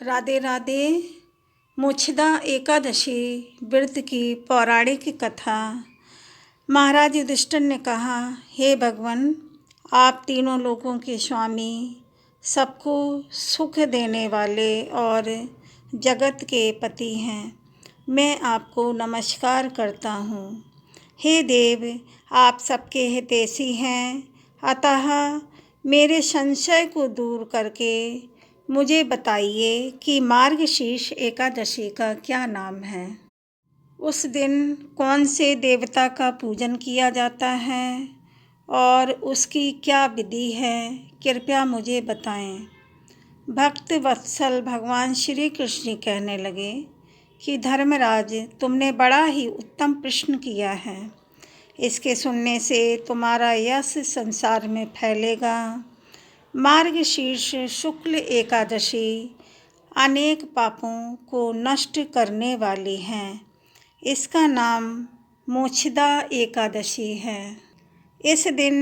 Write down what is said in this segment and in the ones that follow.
राधे राधे। मोक्षदा एकादशी व्रत की पौराणिक कथा। महाराज युधिष्ठिर ने कहा, हे भगवान, आप तीनों लोकों के स्वामी, सबको सुख देने वाले और जगत के पति हैं। मैं आपको नमस्कार करता हूँ। हे देव, आप सबके हितैषी हैं, अतः मेरे संशय को दूर करके मुझे बताइए कि मार्गशीर्ष एकादशी का क्या नाम है। उस दिन कौन से देवता का पूजन किया जाता है और उसकी क्या विधि है, कृपया मुझे बताएं। भक्त वत्सल भगवान श्री कृष्ण जी कहने लगे कि धर्मराज, तुमने बड़ा ही उत्तम प्रश्न किया है। इसके सुनने से तुम्हारा यश संसार में फैलेगा। मार्गशीर्ष शुक्ल एकादशी अनेक पापों को नष्ट करने वाली है। इसका नाम मोक्षदा एकादशी है। इस दिन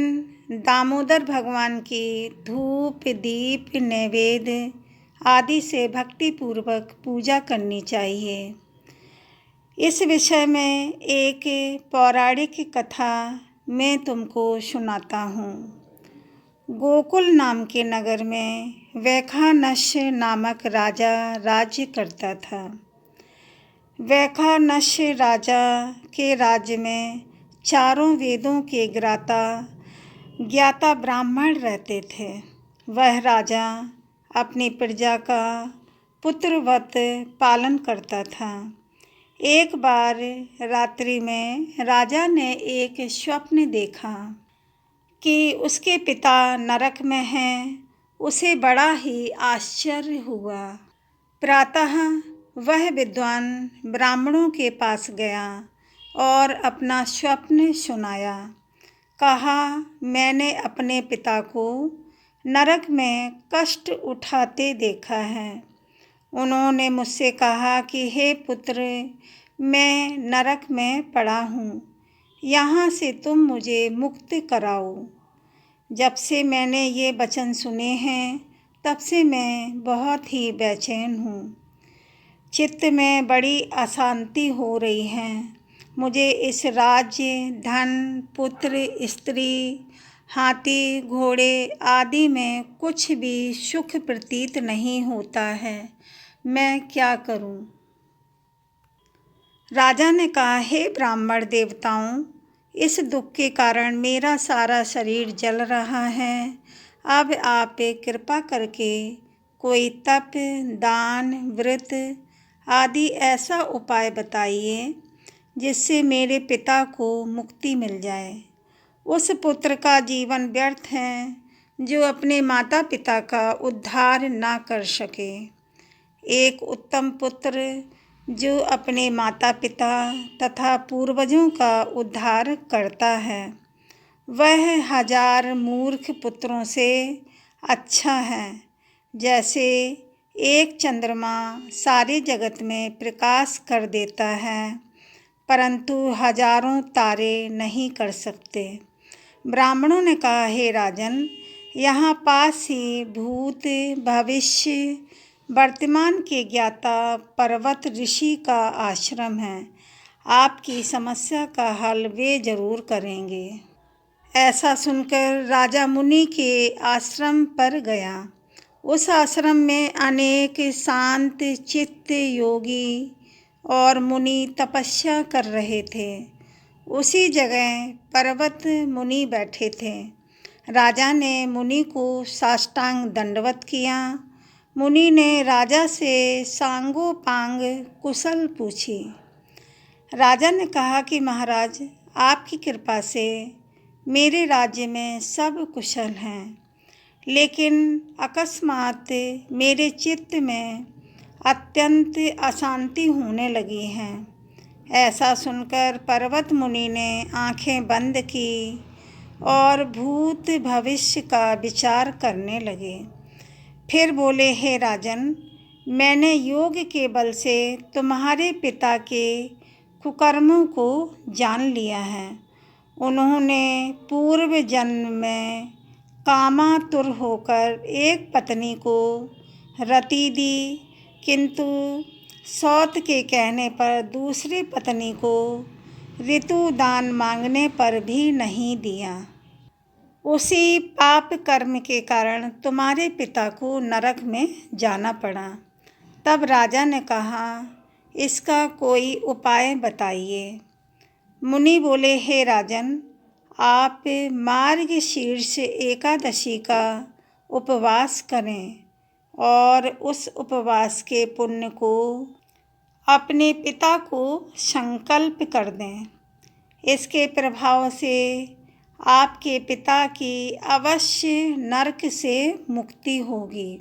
दामोदर भगवान की धूप दीप नैवेद्य आदि से भक्तिपूर्वक पूजा करनी चाहिए। इस विषय में एक पौराणिक कथा मैं तुमको सुनाता हूँ। गोकुल नाम के नगर में वैखानस नामक राजा राज्य करता था। वैखानस राजा के राज्य में चारों वेदों के ज्ञाता ब्राह्मण रहते थे। वह राजा अपनी प्रजा का पुत्रवत पालन करता था। एक बार रात्रि में राजा ने एक स्वप्न देखा कि उसके पिता नरक में हैं। उसे बड़ा ही आश्चर्य हुआ। प्रातः वह विद्वान ब्राह्मणों के पास गया और अपना स्वप्न सुनाया। कहा, मैंने अपने पिता को नरक में कष्ट उठाते देखा है। उन्होंने मुझसे कहा कि हे पुत्र, मैं नरक में पड़ा हूँ, यहाँ से तुम मुझे मुक्त कराओ। जब से मैंने ये वचन सुने हैं, तब से मैं बहुत ही बेचैन हूँ। चित्त में बड़ी अशांति हो रही है। मुझे इस राज्य, धन, पुत्र, स्त्री, हाथी, घोड़े आदि में कुछ भी सुख प्रतीत नहीं होता है। मैं क्या करूं? राजा ने कहा, हे ब्राह्मण देवताओं, इस दुख के कारण मेरा सारा शरीर जल रहा है। अब आप कृपा करके कोई तप, दान, व्रत आदि ऐसा उपाय बताइए जिससे मेरे पिता को मुक्ति मिल जाए। उस पुत्र का जीवन व्यर्थ है जो अपने माता पिता का उद्धार ना कर सके। एक उत्तम पुत्र जो अपने माता पिता तथा पूर्वजों का उद्धार करता है, वह 1000 मूर्ख पुत्रों से अच्छा है। जैसे एक चंद्रमा सारे जगत में प्रकाश कर देता है, परंतु हजारों तारे नहीं कर सकते। ब्राह्मणों ने कहा, हे राजन, यहाँ पास ही भूत, भविष्य, वर्तमान के ज्ञाता पर्वत ऋषि का आश्रम है। आपकी समस्या का हल वे जरूर करेंगे। ऐसा सुनकर राजा मुनि के आश्रम पर गया। उस आश्रम में अनेक शांत चित्त योगी और मुनि तपस्या कर रहे थे। उसी जगह पर्वत मुनि बैठे थे। राजा ने मुनि को साष्टांग दंडवत किया। मुनि ने राजा से सांगोपांग कुशल पूछी। राजा ने कहा कि महाराज, आपकी कृपा से मेरे राज्य में सब कुशल हैं, लेकिन अकस्मात मेरे चित्त में अत्यंत अशांति होने लगी है। ऐसा सुनकर पर्वत मुनि ने आंखें बंद की और भूत भविष्य का विचार करने लगे। फिर बोले, हे राजन, मैंने योग के बल से तुम्हारे पिता के कुकर्मों को जान लिया है। उन्होंने पूर्व जन्म में कामातुर होकर एक पत्नी को रति दी, किंतु सौत के कहने पर दूसरी पत्नी को ऋतु दान मांगने पर भी नहीं दिया। उसी पाप कर्म के कारण तुम्हारे पिता को नरक में जाना पड़ा। तब राजा ने कहा, इसका कोई उपाय बताइए। मुनि बोले, हे राजन, आप मार्गशीर्ष एकादशी का उपवास करें और उस उपवास के पुण्य को अपने पिता को संकल्प कर दें। इसके प्रभाव से आपके पिता की अवश्य नरक से मुक्ति होगी।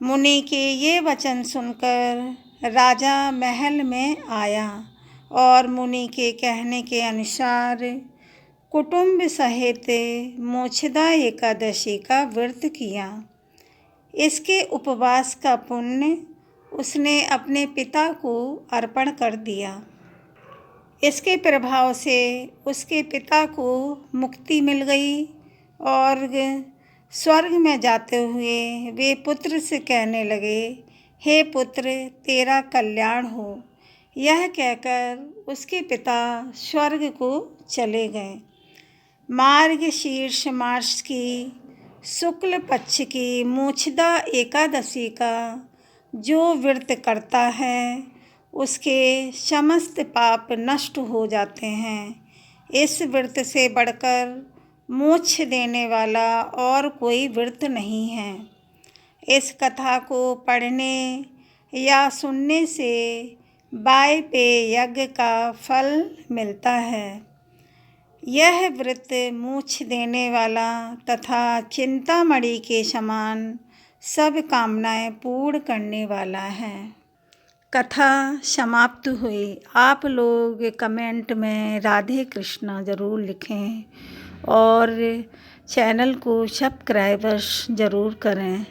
मुनि के ये वचन सुनकर राजा महल में आया और मुनि के कहने के अनुसार कुटुंब सहित मोक्षदा एकादशी का व्रत किया। इसके उपवास का पुण्य उसने अपने पिता को अर्पण कर दिया। इसके प्रभाव से उसके पिता को मुक्ति मिल गई और स्वर्ग में जाते हुए वे पुत्र से कहने लगे, हे पुत्र, तेरा कल्याण हो। यह कहकर उसके पिता स्वर्ग को चले गए। मार्गशीर्ष मास की शुक्ल पक्ष की मोक्षदा एकादशी का जो व्रत करता है उसके समस्त पाप नष्ट हो जाते हैं। इस व्रत से बढ़कर मोक्ष देने वाला और कोई व्रत नहीं है। इस कथा को पढ़ने या सुनने से वाजपेय यज्ञ का फल मिलता है। यह व्रत मोक्ष देने वाला तथा चिंतामणि के समान सब कामनाएं पूर्ण करने वाला है। कथा समाप्त हुई। आप लोग कमेंट में राधे कृष्णा ज़रूर लिखें और चैनल को सब्सक्राइबर्स ज़रूर करें।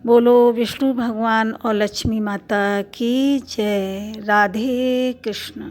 बोलो विष्णु भगवान और लक्ष्मी माता की जय। राधे कृष्णा।